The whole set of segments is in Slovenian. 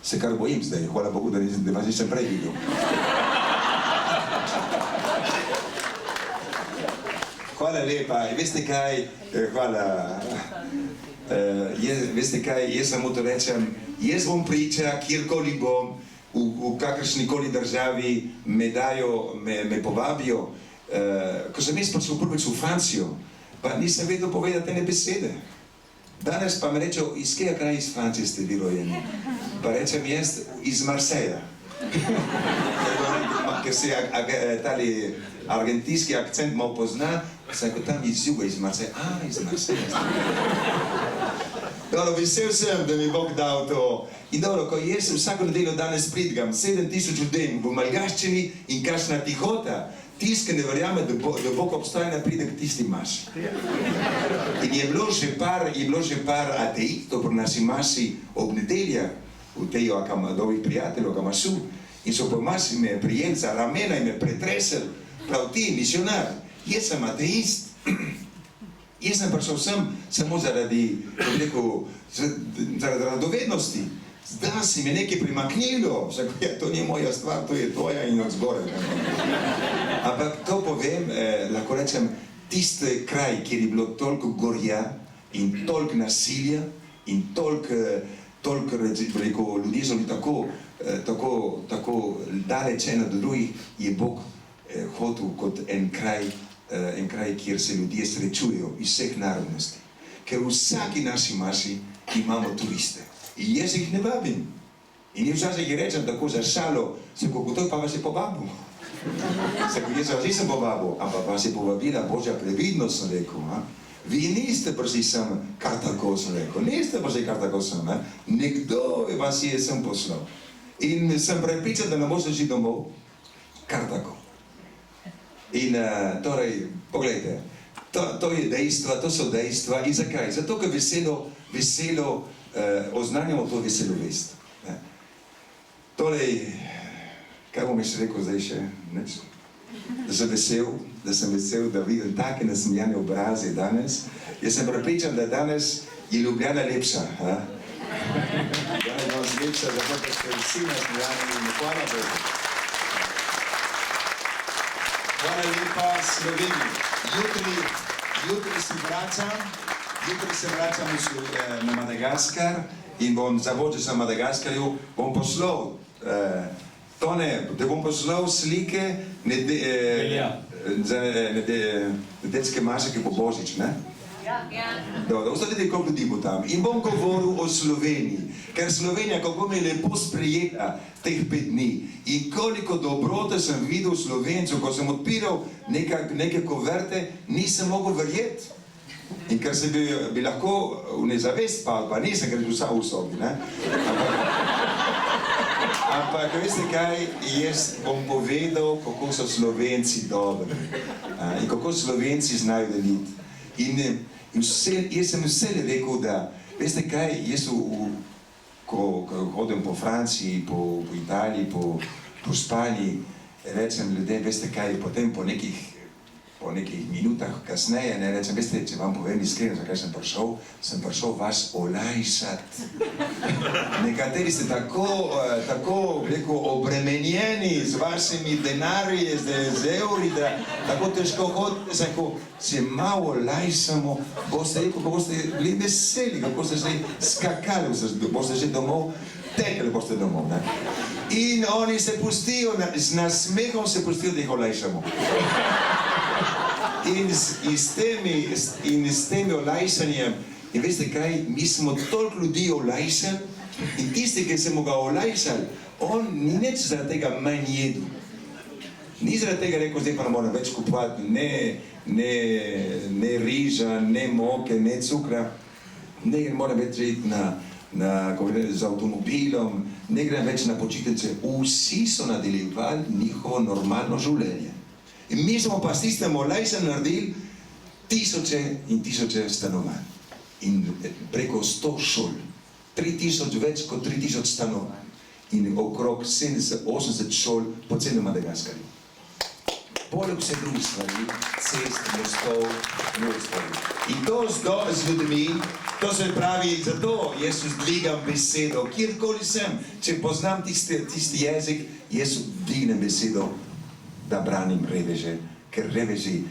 se kar bojim zdaj, hvala Bogu, da vas nisem prej videl. Hvala lepa, veste kaj, hvala, veste kaj, jaz samo to rečem, jaz bom priča, kjerkoli bom, v kakršnikoli državi me dajo, me povabijo. Ko sem jaz prišel prvič v Francijo, pa nisem vedel povedati ene besede. Danes pa me rečejo, iz kega kraja iz Francije ste vi rojeni? Pa rečem jaz, iz Marseja. Ker se tali argentinski akcent malo pozna, sem rekel tam iz juga, iz Marseja. Iz Marseja. Dobro, vesel sem, da mi Bog dal to. In dobro, ko jaz vsako nedeljo danes pridgam 7000 ljudem v malgaščini in kakšna tihota, tisti, ki ne verjame, da Bog obstaja, ne pride k tisti maši. In je bilo že par ateistov pri naši maši ob nedeljah, v tej ovih prijateljev, kamašu, in so po maši me prijeli za ramena in me pretreseli, prav ti, misionar, jaz sem ateist. Jaz sem prišel sem samo zaradi radovednosti. Zdaj si mi nekaj primaknilo, to ni moja stvar, to je tvoja in od zgoraj. Ampak to povem, lahko rečem, tiste kraj, kjer je bilo toliko gorja in toliko nasilja in toliko ljudi so bili tako daleč eno do drugih, je Bog hotel kot en kraj, kjer se ljudje srečujejo iz vseh narodnosti. Ker v vsaki naši maši imamo turiste. In jaz jih ne vabim. In včasih jih rečem tako za šalo, kako to pa vas je povabil. Jaz vas nisem povabil, ampak vas je povabila Božja previdnost, sem rekel. Vi niste prišli sem kar tako, sem rekel. Niste prišli kar tako sem. Nekdo vas je sem poslal. In sem prepričan, da ne boste šli domov kar tako. In torej, pogledajte, to je dejstva, to so dejstva. In zakaj? Zato, ker veselo oznanjamo to veselo vest. Torej, kaj bom še rekel zdaj še? Da sem vesel, da vidim take nasmejane obraze danes. Jaz sem prepričan, da danes je Ljubljana lepša. Danes je lepša, zato da ste vsi nasmejani in hvala Bogu. Hvala lepa Sloveniji. Jutri se vračam na Madagaskar in bom zavočil na Madagaskarju, bom poslal slike nedeljske maše, ki bo Božič, ne? Dobro, ostali koliko ljudi bo tam. In bom govoril o Sloveniji, ker Slovenija, kako me je lepo sprejela teh 5 dni in koliko dobrote sem videl Slovencev, ko sem odpiral neke koverte, nisem mogel verjeti. In ker se bi lahko v nezavest pa nisem, ker je vsa v sobi, ne? Ampak, veste kaj, jaz bom povedal, kako so Slovenci dobri in kako Slovenci znajo deliti. In jaz sem vse rekel, da, veste kaj, jaz ko hodim po Franciji, po Italiji, po Španiji, rečem ljudem, veste kaj, potem po nekih minutah kasneje, ne rečem, veste, če vam povem iskreno, zakaj sem prišel vas olajšati. Nekateri ste tako obremenjeni z vašimi denarji, z evri, da tako težko hodite, se malo olajšamo, boste rekel, kako boste bili veseli, kako ste zdaj skakali, boste že domov, tekli boste domov, ne? In oni se pustijo, z nasmehom se pustijo, da jih olajšamo. In s temi olajšanjem, in veste kaj, mi smo toliko ljudi olajšali in tisti, ki smo ga olajšali, on ni nič zaradi tega manj jedu. Ni zaradi tega rekel, zdaj pa ne moram več kupovati ne riža, ne moke, ne cukra, ne moram več iti z avtomobilom, ne grem več na počitnice. Vsi so nadaljevali njihovo normalno življenje. In mi smo pa s tistem olajšanjem naredili tisoče in tisoče stanovanj. In preko 100 šol, 3000, več kot 3000 stanovanj. In okrog 70-80 šol po celem Madagaskarju. Poleg vse drugih stvari, cest, mostov, mnogo stvari. In to z ljudmi, to se pravi, zato Jezus dvigam besedo, kjerkoli sem, če poznam tisti jezik, Jezus dvignem besedo, da branim reveže, ker reveži,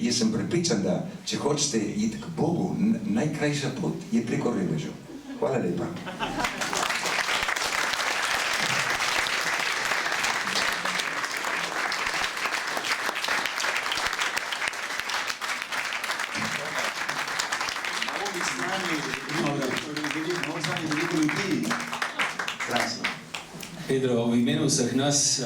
jaz sem prepričan, da če hočete iti k Bogu, najkrajša pot je preko revežev. Hvala lepa. Pedro, v imenu vseh nas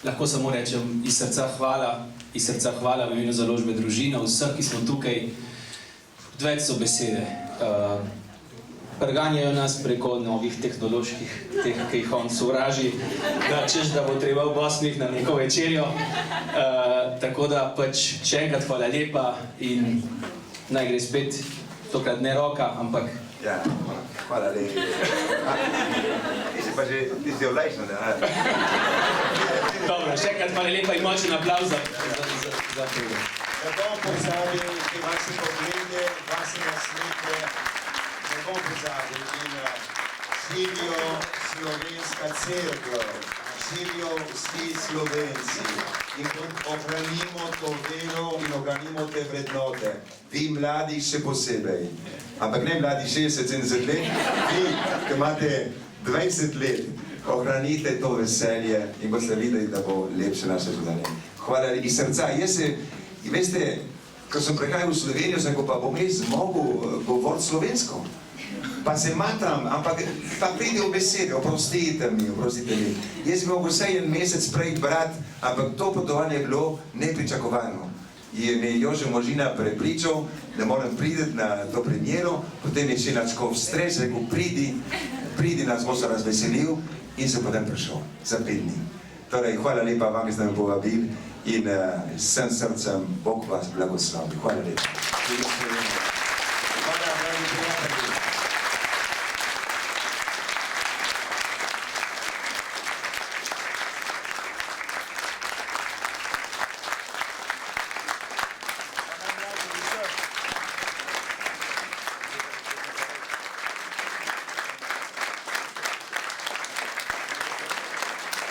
lahko samo rečem iz srca hvala v imenu založbe Družina, vseh, ki smo tukaj, več so besede. Preganjajo nas preko novih tehnoloških, ki jih on sovraži, da češ, da bo treba v Bosni na neko večerjo. Tako da pač še enkrat hvala lepa in naj gre spet, tokrat ne roka, ampak ja, hvala lepa. Ti si olajšan, da? Dobro, še enkrat hvala lepa in močen aplavz za tega. Ne bom pozabil te vaše poglede, vaše nasmete, ne bom pozabil in živijo slovenska cerkev, živijo vsi Slovenci in ohranimo to vero in ohranimo te vrednote. Vi mladi še posebej, ampak ne mladi 60-70 let, vi, ki imate 20 let, ohranite to veselje in boste videli, da bo lepše naše življenje. Hvala iz srca. Veste, ko sem prihajal v Slovenijo, sem pa bom jaz mogel govoriti slovensko. Pa se matam, ampak pa pride v besede, oprostite mi. Jaz bi mogel vsaj en mesec prej brati, ampak to potovanje je bilo nepričakovano. Je me Jože Možina prepričal, da moram priti na to premiero, potem je še načkov stres, rekel, pridi nas, bo se razveselil in se potem prišel za 5 dni. Torej, hvala lepa vam, ki ste me povabili in vsem srcem Bog vas blagoslovi. Hvala lepa.